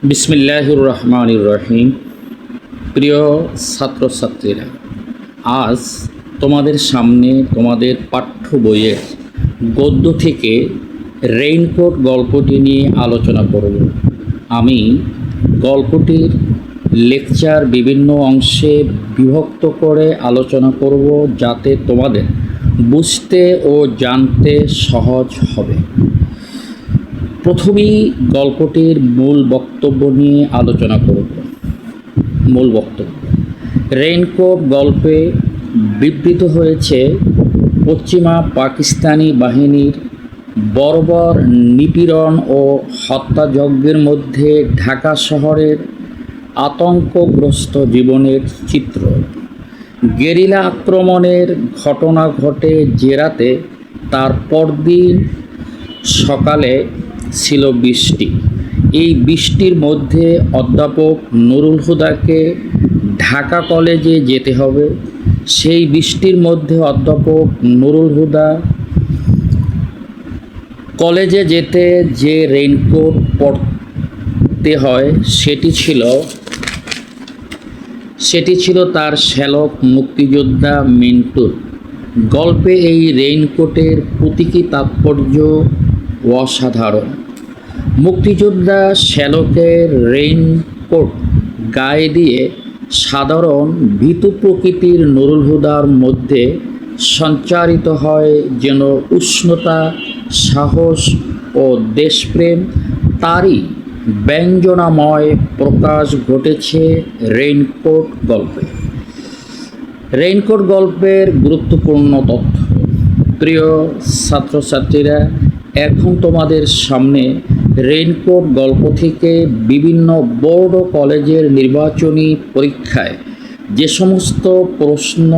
বিসমিল্লাহির রহমানির রহিম। প্রিয় ছাত্রছাত্রীরা, আজ তোমাদের সামনে তোমাদের পাঠ্য বইয়ের গদ্য থেকে রেইনকোট গল্পটি নিয়ে আলোচনা করব। আমি গল্পটির লেকচার বিভিন্ন অংশে বিভক্ত করে আলোচনা করব, যাতে তোমাদের বুঝতে ও জানতে সহজ হবে। প্রথমেই গল্পটির মূল বক্তব্য নিয়ে আলোচনা করব। মূল বক্তব্য: রেইনকোট গল্পে বিবৃত হয়েছে পশ্চিমা পাকিস্তানি বাহিনীর বর্বর নিপীড়ন ও হত্যাযজ্ঞের মধ্যে ঢাকা শহরের আতঙ্কগ্রস্ত জীবনের চিত্র। গেরিলা আক্রমণের ঘটনা ঘটে যে রাতে, তার পরদিন সকালে ছিল বৃষ্টি। এই বৃষ্টির মধ্যে অধ্যাপক নুরুল হুদাকে ঢাকা কলেজে যেতে হবে। সেই বৃষ্টির মধ্যে অধ্যাপক নুরুল হুদা কলেজে যেতে যে রেইনকোট পরতে হয়, সেটি ছিল তার শ্যালক মুক্তিযোদ্ধা মিন্টুর। গল্পে এই রেইনকোটের প্রতীকী তাৎপর্য অসাধারণ। মুক্তিযোদ্ধা শ্যালকের রেইনকোট গায়ে দিয়ে সাধারণ ভীতু প্রকৃতির নুরুল হুদার মধ্যে সঞ্চারিত হয় যেন উষ্ণতা, সাহস ও দেশপ্রেম। তারই ব্যঞ্জনাময় প্রকাশ ঘটেছে রেইনকোট গল্পে। রেইনকোট গল্পের গুরুত্বপূর্ণ তথ্য। প্রিয় ছাত্রছাত্রীরা, এখন তোমাদের সামনে রেইনকোট গল্প থেকে বিভিন্ন বোর্ড ও কলেজের নির্বাচনী পরীক্ষায় যে সমস্ত প্রশ্ন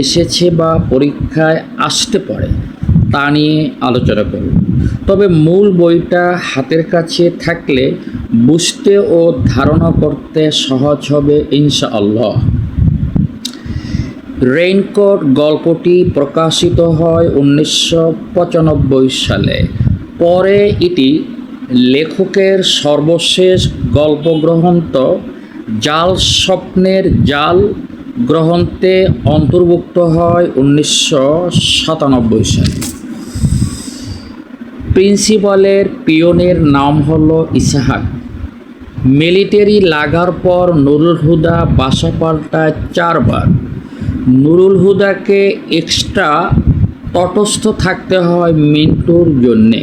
এসেছে বা পরীক্ষায় আসতে পারে তা নিয়ে আলোচনা করব। তবে মূল বইটা হাতের কাছে থাকলে বুঝতে ও ধারণা করতে সহজ হবে ইনশাআল্লাহ। রেইনকোট গল্পটি প্রকাশিত হয় 1995 সালে। পরে এটি লেখকের সর্বশেষ গল্পগ্রন্থ জাল স্বপ্নের জাল গ্রন্থে অন্তর্ভুক্ত হয় 1997 সালে। প্রিন্সিপালের পিয়নের নাম হলো ইসহাক। মিলিটারি লাগার পর নুরুল হুদা বাসা পাল্টায় 4 বার। নুরুল হুদাকে এক্সট্রা তটস্থ থাকতে হয় মিন্টুর জন্যে।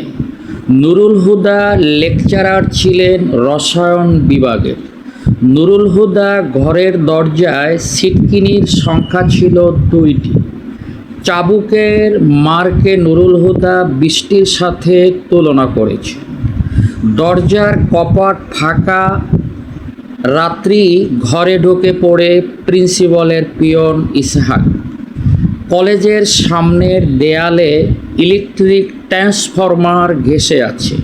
নুরুল হুদা লেকচারার ছিলেন রসায়ন বিভাগের। নুরুল হুদা ঘরের দরজায় ছিটকিনির সংখ্যা ছিল 2টি। চাবুকের মারকে নুরুল হুদা বৃষ্টির সাথে তুলনা করেছে। দরজার কপাট ফাঁকা রাত্রি ঘরে ঢুকে পড়ে প্রিন্সিপালের পিয়ন ইসহাক। কলেজের সামনের দেয়ালে ইলেকট্রিক ট্রান্সফরমার ঘেঁষে আছে।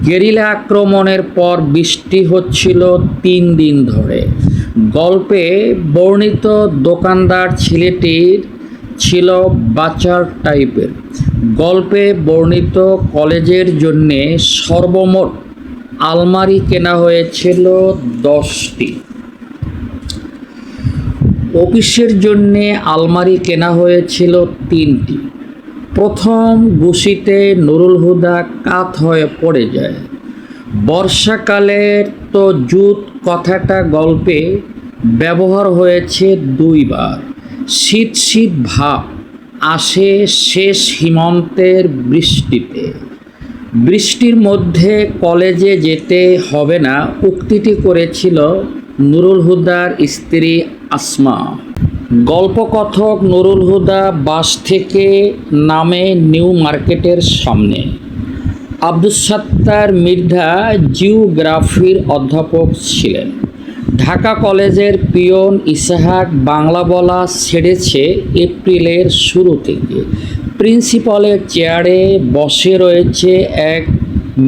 গেরিলা আক্রমণের পর বৃষ্টি হচ্ছিল 3 দিন ধরে। গল্পে বর্ণিত দোকানদার ছেলেটির ছিল বাচার টাইপের। গল্পে বর্ণিত কলেজের জন্যে সর্বমোট আলমারি কেনা হয়েছিল 10টি। অফিসের জন্যে আলমারি কেনা হয়েছিল 3টি। প্রথম গুছিতে নুরুল হুদা কাত হয়ে পড়ে যায়। বর্ষাকালের তো জুত কথাটা গল্পে ব্যবহার হয়েছে 2 বার। শীত শীত ভাব আসে শেষ হিমন্তের বৃষ্টিতে। বৃষ্টির মধ্যে কলেজে যেতে হবে না উক্তিটি করেছিল নুরুল হুদার স্ত্রী আসমা। গল্পকথক নুরুল হুদা বাস থেকে নামে নিউ মার্কেটের সামনে। আব্দুস সাত্তার মৃধা জিওগ্রাফির অধ্যাপক ছিলেন। ঢাকা কলেজের পিয়ন ইসহাক বাংলা বলা ছেড়েছে এপ্রিলের শুরু থেকে। প্রিন্সিপালের চেয়ারে বসে রয়েছে এক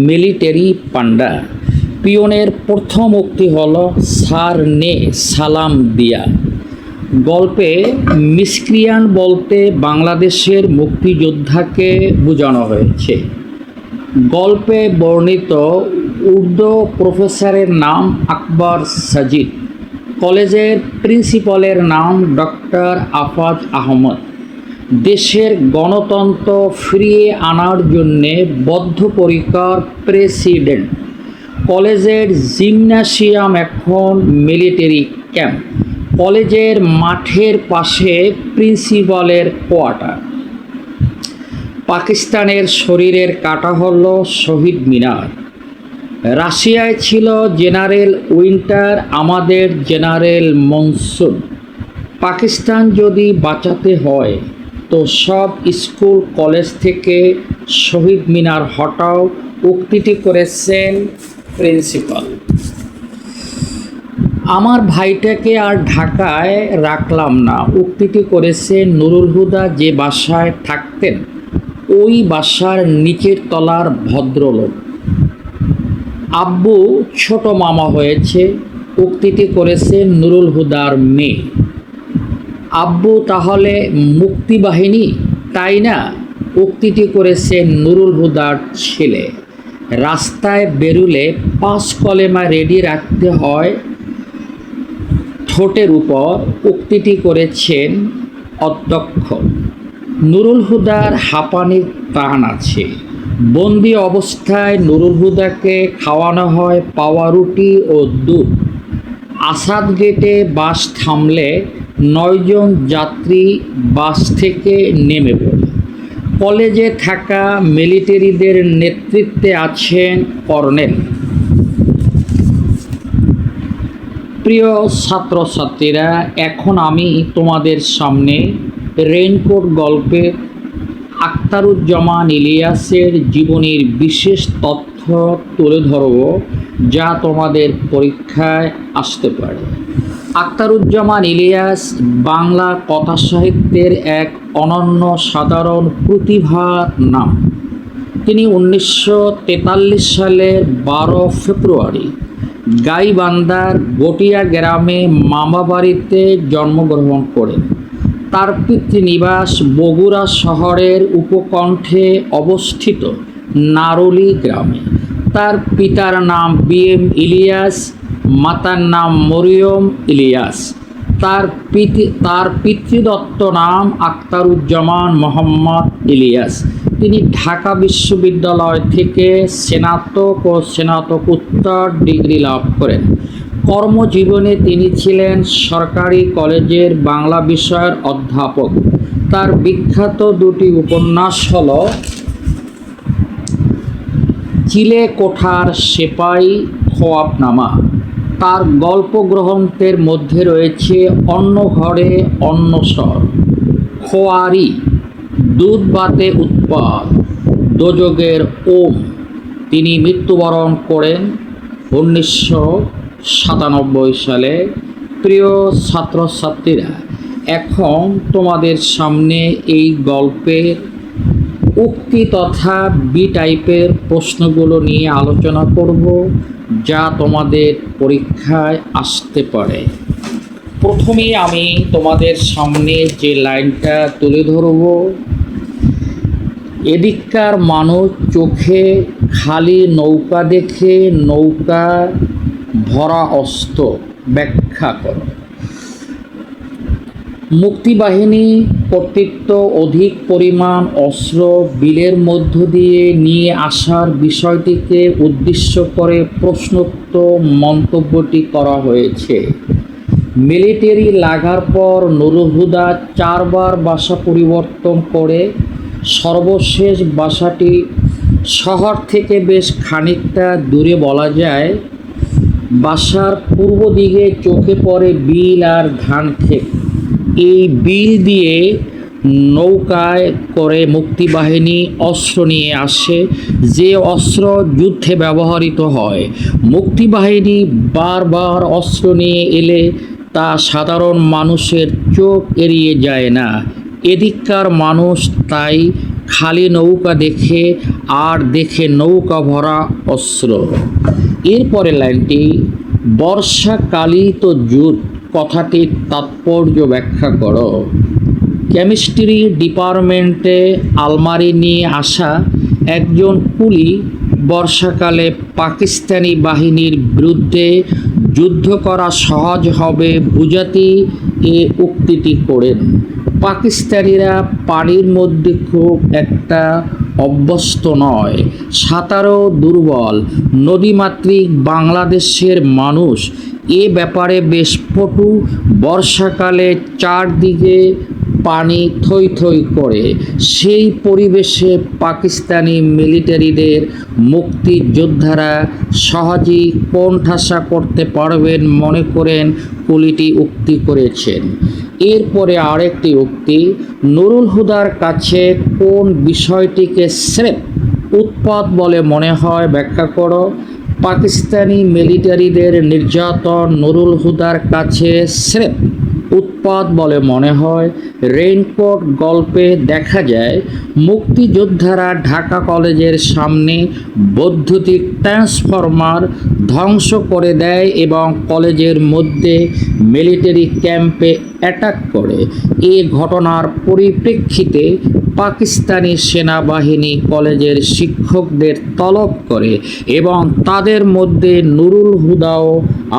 মিলিটারি পান্ডা। পিয়নের প্রথম উক্তি হল, স্যার নে সালাম দিয়া। গল্পে মিসক্রিয়ান বলতে বাংলাদেশের মুক্তিযোদ্ধাকে বোঝানো হয়েছে। গল্পে বর্ণিত উর্দু প্রফেসরের নাম আকবর সাজিদ। কলেজের প্রিন্সিপালের নাম ডক্টর আফাজ আহমদ। দেশের গণতন্ত্র ফিরিয়ে আনার জন্যে বদ্ধপরিকর প্রেসিডেন্ট। কলেজের জিমনাসিয়াম এখন মিলিটারি ক্যাম্প। কলেজের মাঠের পাশে প্রিন্সিপালের কোয়ার্টার। পাকিস্তানের শরীরের কাঁটা হল শহীদ মিনার। রাশিয়ায় ছিল জেনারেল উইন্টার, আমাদের জেনারেল মনসুন। পাকিস্তান যদি বাঁচাতে হয় তো সব স্কুল কলেজ থেকে শহীদ মিনার হটাও, উক্তিটি করেছেন প্রিন্সিপাল। আমার ভাইটাকে আর ঢাকায় রাখলাম না, উক্তিটি করেছেন নুরুল হুদা, যে বাসায় থাকতেন ওই বাসার নিচের তলার ভদ্রলোক। আব্বু ছোট মামা হয়েছে, উক্তিটি করেছেন নুরুল হুদার মেয়ে। আব্বু তাহলে মুক্তিবাহিনী, তাই না? উক্তিটি করেছেন নুরুল হুদার ছেলে। রাস্তায় বেরুলে 5 কলেমা রেডি রাখতে হয় ঠোঁটের উপর, উক্তিটি করেছেন অধ্যক্ষ। নুরুল হুদার হাঁপানির প্রাণ আছে। বন্দি অবস্থায় নুরুল হুদাকে খাওয়ানো হয় পাউরুটি ও দুধ। আসাদ গেটে বাস থামলে 9 জন যাত্রী বাস থেকে নেমে পড়ে। কলেজে থাকা মিলিটারিদের নেতৃত্বে আছেন কর্নেল। প্রিয় ছাত্রছাত্রীরা, এখন আমি তোমাদের সামনে রেইনকোট গল্পে আখতারুজ্জামান ইলিয়াসের জীবনীর বিশেষ তথ্য তুলে ধরব, যা তোমাদের পরীক্ষায় আসতে পারে। আখতারুজ্জামান ইলিয়াস বাংলা কথা সাহিত্যের এক অনন্য সাধারণ প্রতিভার নাম। তিনি 1943 সালের 12 ফেব্রুয়ারি গাইবান্ধার গটিয়া গ্রামে মামাবাড়িতে জন্মগ্রহণ করেন। তার পিতৃনিবাস বগুড়া শহরের উপকণ্ঠে অবস্থিত নারুলি গ্রামে। তার পিতার নাম BM ইলিয়াস, মাতার নাম মরিয়ম ইলিয়াস। তার পিতৃদত্ত নাম আখতারুজ্জামান মোহাম্মদ ইলিয়াস। তিনি ঢাকা বিশ্ববিদ্যালয় থেকে স্নাতক ও স্নাতকোত্তর ডিগ্রি লাভ করেন। কর্মজীবনে তিনি ছিলেন সরকারি কলেজের বাংলা বিষয়ের অধ্যাপক। তার বিখ্যাত 2টি উপন্যাস হল চিলেকোঠার সেপাই, খোয়াবনামা। তার গল্প গ্রন্থের মধ্যে রয়েছে অন্য ঘরে অন্নসর, খোয়ারি, দুধ বাতে উৎপাদ, দোজগের ওম। তিনি মৃত্যুবরণ করেন 1997 সালে। প্রিয় ছাত্রছাত্রীরা, এখন তোমাদের সামনে এই গল্পের উক্তি তথা বি টাইপের প্রশ্নগুলো নিয়ে আলোচনা করব, যা তোমাদের পরীক্ষায় আসতে পারে। প্রথমেই আমি তোমাদের সামনে যে লাইনটা তুলে ধরব, এদিককার মানুষ চোখে খালি নৌকা দেখে, নৌকা ভরা অস্ত্র, ব্যাখ্যা করো। মুক্তিবাহিনী কর্তৃক অধিক পরিমাণ অস্ত্র বিলের মধ্য দিয়ে নিয়ে আসার বিষয়টিকে উদ্দেশ্য করে প্রশ্নোক্ত মন্তব্যটি করা হয়েছে। মিলিটারি লাগার পর নুরুল হুদা 4 বার বাসা পরিবর্তন করে সর্বশেষ বাসাটি শহর থেকে বেশ খানিকটা দূরে বলা যায়। বাসার পূর্ব দিকে চোখে পড়ে বিল আর ধান ক্ষেত। এই বিল দিয়ে নৌকায় করে মুক্তিবাহিনী অস্ত্র নিয়ে আসে, যে অস্ত্র যুদ্ধে ব্যবহৃত হয়। মুক্তিবাহিনী বারবার অস্ত্র নিয়ে এলে তা সাধারণ মানুষের চোখ এড়িয়ে যায় না। এদিককার মানুষ তাই খালি নৌকা দেখে, আর দেখে নৌকা ভরা অস্ত্র। এরপরে লাইনটি, বর্ষাকালই তো যুদ্ধ, কথাটির তাৎপর্য ব্যাখ্যা করো। কেমিস্ট্রি ডিপার্টমেন্টে আলমারি নিয়ে আসা একজন কুলি বর্ষাকালে পাকিস্তানি বাহিনীর বিরুদ্ধে যুদ্ধ করা সহজ হবে বুঝাতেই এ উক্তিটি করেন। পাকিস্তানিরা পানির মধ্যে খুব একটা অভ্যস্ত নয়, সাঁতারও দুর্বল। নদীমাতৃক বাংলাদেশের মানুষ এ ব্যাপারে বেশ পটু। বর্ষাকালে চারদিকে পানি থই থই করে, সেই পরিবেশে পাকিস্তানি মিলিটারিদের মুক্তিযোদ্ধারা সহজেই কোণঠাসা করতে পারবেন মনে করেন কুলিটি উক্তি করেছেন। এরপরে আরেকটি উক্তি, নুরুল হুদার কাছে কোন বিষয়টিকে স্রেফ উৎপাত বলে মনে হয় ব্যাখ্যা করো। পাকিস্তানি মিলিটারিদের নির্যাতন নুরুল হুদার কাছে স্রেফ উৎপাত বলে মনে হয়। রেইনকোট গল্পে দেখা যায় মুক্তিযোদ্ধারা ঢাকা কলেজের সামনে বৈদ্যুতিক ট্রান্সফরমার ধ্বংস করে দেয় এবং কলেজের মধ্যে মিলিটারি ক্যাম্পে অ্যাটাক করে। এ ঘটনার পরিপ্রেক্ষিতে পাকিস্তানি সেনাবাহিনী কলেজের শিক্ষকদের তলব করে এবং তাদের মধ্যে নুরুল হুদা ও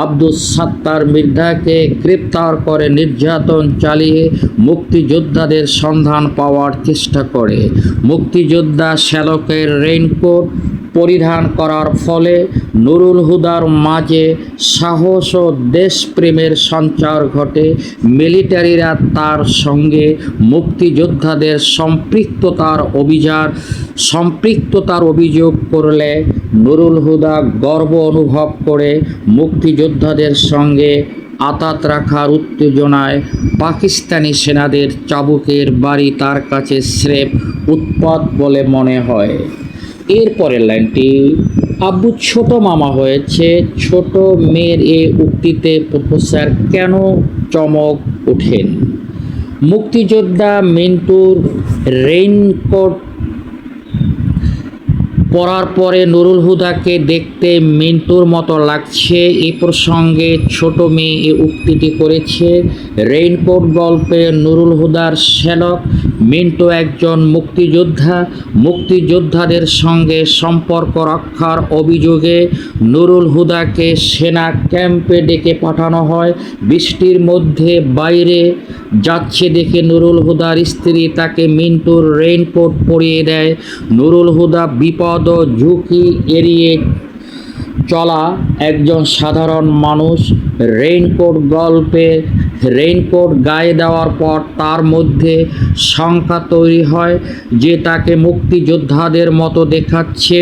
আব্দুস সাত্তার মির্জাকে গ্রেপ্তার করে নির্যাতন চালিয়ে মুক্তিযোদ্ধাদের সন্ধান পাওয়ার চেষ্টা করে। মুক্তিযোদ্ধা শ্যালকের রেইনকোট পরিধান করার ফলে নুরুল হুদার মাঝে সাহস ও দেশপ্রেমের সঞ্চার ঘটে। মিলিটারিরা তার সঙ্গে মুক্তিযোদ্ধাদের সম্পৃক্ততার অভিযোগ করলে নুরুল হুদা গর্ব অনুভব করে মুক্তিযোদ্ধাদের সঙ্গে আতাত রাখার উত্তেজনায় পাকিস্তানি সেনাদের চাবুকের বাড়ি তার কাছে স্রেফ উৎপাত বলে মনে হয়। এরপরের লাইনটি, আব্বু ছোট মামা হয়েছে। ছোট মেয়ের এ উক্তিতে প্রফেসর কেন চমক ওঠেন? মুক্তিযোদ্ধা মিন্টুর রেইনকোট পরার পরে নুরুল হুদাকে দেখতে মিন্টুর মতো লাগছে। এ প্রসঙ্গে ছোট মেয়ে এ উক্তিটি করেছে। রেইনকোট গল্পে নুরুল হুদার শ্যালক মিন্টু একজন মুক্তিযোদ্ধা। মুক্তিযোদ্ধাদের সঙ্গে সম্পর্ক রক্ষার অভিযোগে নুরুল হুদাকে সেনা ক্যাম্পে ডেকে পাঠানো হয়। বৃষ্টির মধ্যে বাইরে যাচ্ছে দেখে নুরুল হুদার স্ত্রী তাকে মিন্টুর রেইনকোট পরিয়ে দেয়। নুরুল হুদা বিপদ ও ঝুঁকি এড়িয়ে চলা একজন সাধারণ মানুষ। রেইনকোট গল্পে রেইনকোট গায়ে দেওয়ার পর তার মধ্যে শঙ্কা তৈরি হয় যে তাকে মুক্তিযোদ্ধাদের মতো দেখাচ্ছে।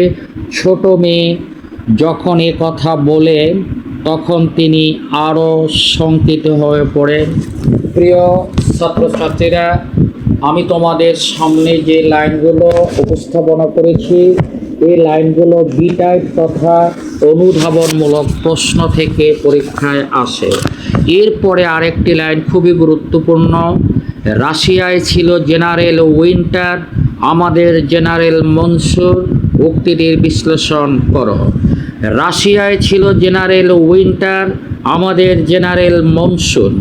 ছোট মেয়ে যখন এ কথা বলে তখন তিনি আরও শঙ্কিত হয়ে পড়েন। প্রিয় ছাত্রছাত্রীরা, আমি তোমাদের সামনে যে লাইনগুলো উপস্থাপনা করেছি এই লাইনগুলো বিটাইপ তথা অনুধাবনমূলক প্রশ্ন থেকে পরীক্ষায় আসে। এরপরে আরেকটি লাইন খুবই গুরুত্বপূর্ণ। রাশিয়ায় ছিল জেনারেল উইন্টার, আমাদের জেনারেল মনসুর। উক্তিটির বিশ্লেষণ করো। রাশিয়ায় ছিল জেনারেল উইন্টার, আমাদের জেনারেল মনসুন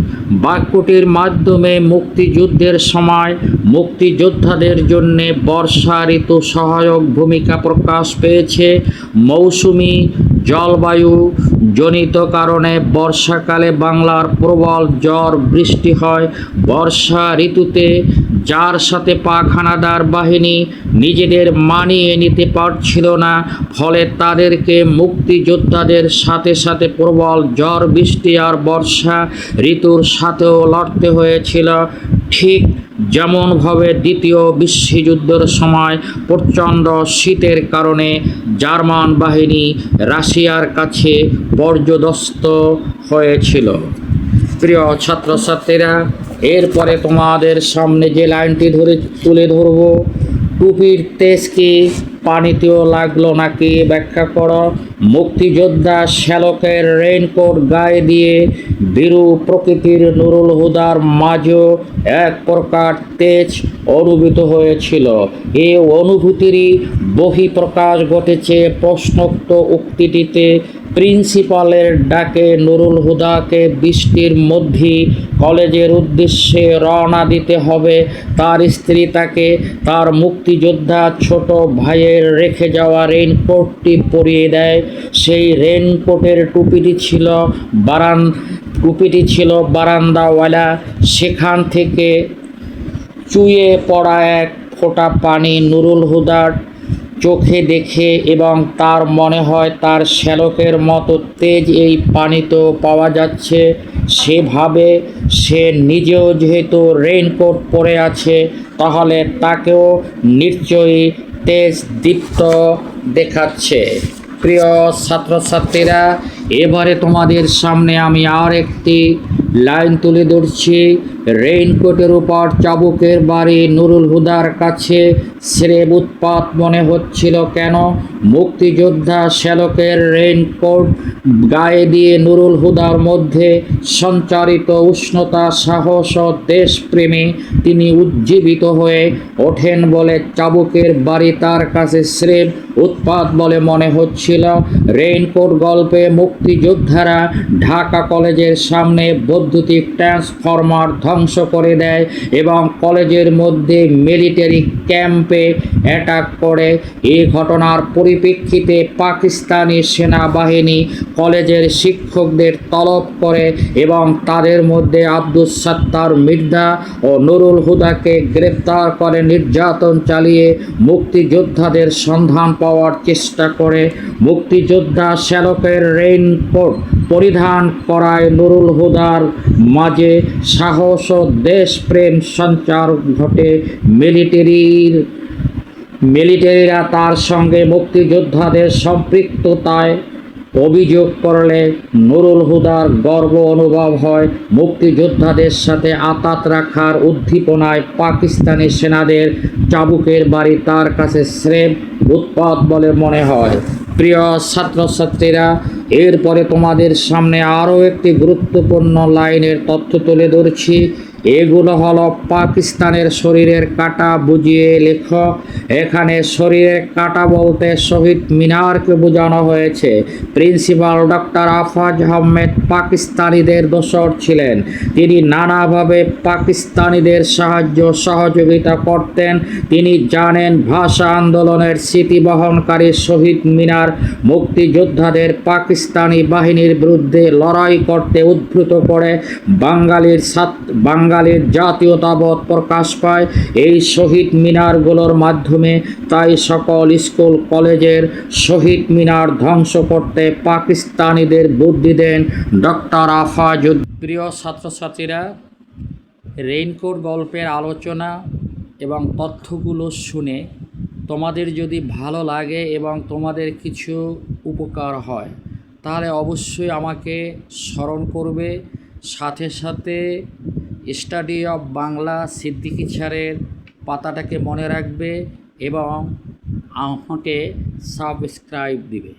বাক্যটির মাধ্যমে মুক্তিযুদ্ধের সময় মুক্তিযোদ্ধাদের জন্য বর্ষা ঋতু সহায়ক ভূমিকা প্রকাশ পেয়েছে। মৌসুমি জলবায়ু জনিত কারণে বর্ষাকালে বাংলার প্রবল ঝড় বৃষ্টি হয়। বর্ষা ঋতুতে যার সাথে পাক হানাদার বাহিনী নিজেদের মানিয়ে নিতে পারছিল না, ফলে তাদেরকে মুক্তিযোদ্ধাদের সাথে সাথে প্রবল ঝড় বৃষ্টি আর বর্ষা ঋতুর সাথেও লড়তে হয়েছিল। ঠিক যেমনভাবে দ্বিতীয় বিশ্বযুদ্ধের সময় প্রচণ্ড শীতের কারণে জার্মান বাহিনী রাশিয়ার কাছে পর্যদস্ত হয়েছিল। প্রিয় ছাত্রছাত্রীরা, এরপরে তোমাদের সামনে যে লাইনটি তুলে ধরব, টুপির তেজ কি পানিতেও লাগলো নাকি ব্যাখ্যা করো। মুক্তিযোদ্ধা শ্যালকের রেইনকোট গায়ে দিয়ে বীরু প্রকৃতির নুরুল হুদার মাঝেও এক প্রকার তেজ অনুভূত হয়েছিল। এ অনুভূতিরই বহিঃপ্রকাশ ঘটেছে প্রশ্নোক্ত উক্তিটিতে। প্রিন্সিপালের ডাকে নুরুল হুদাকে বৃষ্টির মধ্যেই কলেজের উদ্দেশ্যে রওনা দিতে হবে। তার স্ত্রী তাকে তার মুক্তিযোদ্ধা ছোট ভাইয়ের রেখে যাওয়া রেইনকোটটি পরিয়ে দেয়। সেই রেইনকোটের টুপিটি ছিল বারান্দাওয়ালা। সেখান থেকে চুইয়ে পড়া এক ফোঁটা পানি নুরুল হুদার চোখে দেখে এবং তার মনে হয় তার শ্যালকের মতো তেজ এই পানিতেও পাওয়া যাচ্ছে। সে ভাবে সে নিজেও যেহেতু রেইনকোট পরে আছে, তাহলে তাকেও নিশ্চয়ই তেজ দীপ্ত দেখাচ্ছে। প্রিয় ছাত্রছাত্রীরা, এবারে তোমাদের সামনে আমি আর একটি লাইন তুলে ধরছি। রেইনকোটের উপর চাবুকের বাড়ি নুরুল হুদার কাছে স্রেফ উৎপাত মনে হচ্ছিল কেন? মুক্তিযোদ্ধা শ্যালকের রেইনকোট গায়ে দিয়ে নুরুল হুদার মধ্যে সঞ্চারিত উষ্ণতা, সাহস ও দেশপ্রেমে তিনি উজ্জীবিত হয়ে ওঠেন বলে চাবুকের বাড়ি তার কাছে স্রেফ উৎপাত বলে মনে হচ্ছিল। রেইনকোট গল্পে মুক্তিযোদ্ধারা ঢাকা কলেজের সামনে বৈদ্যুতিক ট্রান্সফরমার ধ্বংস করে দেয় এবং কলেজের মধ্যে মিলিটারি ক্যাম্পে অ্যাটাক করে। এই ঘটনার পরিপ্রেক্ষিতে পাকিস্তানি সেনাবাহিনী কলেজের শিক্ষকদের তলব করে এবং তাদের মধ্যে আব্দুস সাত্তার মির্জা ও নুরুল হুদাকে গ্রেপ্তার করে নির্যাতন চালিয়ে মুক্তিযোদ্ধাদের সন্ধান পাওয়ার চেষ্টা করে। মুক্তিযোদ্ধা শ্যালকের রেইনকোট পরিধান করায় নুরুল হুদার মাঝে সাহস ও দেশপ্রেম সঞ্চার ঘটে। মিলিটারিরা তার সঙ্গে মুক্তিযোদ্ধাদের সম্পৃক্ততায় অভিযোগ করলে নুরুল হুদার গর্ব অনুভব হয়। মুক্তিযোদ্ধাদের সাথে আঁতাত রাখার উদ্দীপনায় পাকিস্তানি সেনাদের চাবুকের বাড়ি তার কাছে স্রেফ উৎপাত বলে মনে হয়। প্রিয় ছাত্রছাত্রীরা, এরপরে তোমাদের সামনে আরও একটি গুরুত্বপূর্ণ লাইনের তথ্য তুলে ধরছি। এগুলো হলো পাকিস্তানের শরীরের কাঁটা বুঝিয়ে লেখো। এখানে শরীরের কাঁটা বলতে শহীদ মিনারকে বোঝানো হয়েছে। প্রিন্সিপাল ডক্টর আফাজ আহমেদ পাকিস্তানিদের দোসর ছিলেন। তিনি নানাভাবে পাকিস্তানিদের সাহায্য সহযোগিতা করতেন। তিনি জানেন ভাষা আন্দোলনের স্মৃতি বহনকারী শহীদ মিনার মুক্তিযোদ্ধাদের পাকিস্তানি বাহিনীর বিরুদ্ধে লড়াই করতে উদ্বুদ্ধ করে। বাঙালির জাতীয়তাবোধ প্রকাশ পায় এই শহীদ মিনারগুলোর মাধ্যমে। তাই সকল স্কুল কলেজের শহীদ মিনার ধ্বংস করতে পাকিস্তানিদের বুদ্ধি দেন ডক্টর আফাজউদ্দিন। প্রিয় ছাত্রছাত্রীরা, রেইনকোট গল্পের আলোচনা এবং তথ্যগুলো শুনে তোমাদের যদি ভালো লাগে এবং তোমাদের কিছু উপকার হয়, তাহলে অবশ্যই আমাকে স্মরণ করবে। সাথে সাথে স্টাডি অফ বাংলা সিদ্দিকী স্যারের পাতাটাকে মনে রাখবে এবং আমাকে সাবস্ক্রাইব দিবে।